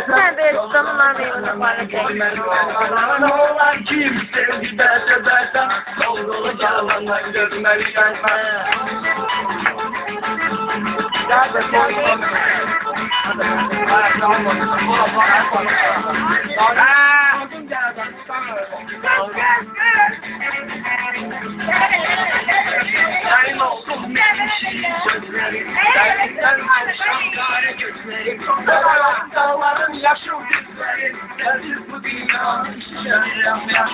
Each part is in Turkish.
Sen de zamanlar meyvene paylaşayım. Kim sevgi derse dersen Kavgalı calandan görmeli gelmez. Sen oldum meşin sözleri Derlikten alışan kare gözleri Dağların yaşıl düzleri Sensiz bu dünya istemem ya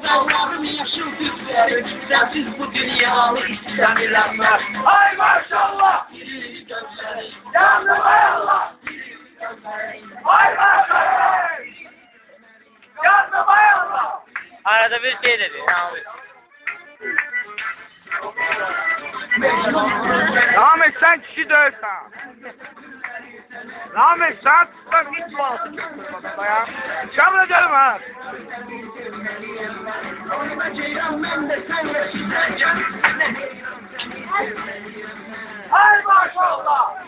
Dağların yaşıl düzleri Sensiz bu dünya istemem ya Ay maşallah Yandım ay Allah Ay maşallah Yandım ay Allah Arada bir şey dedi. Abi. Rahmet sen kişi dövsen. Rahmet sen tutsak hiç bağlısın ya. Şamla derim ha. Ay maşallah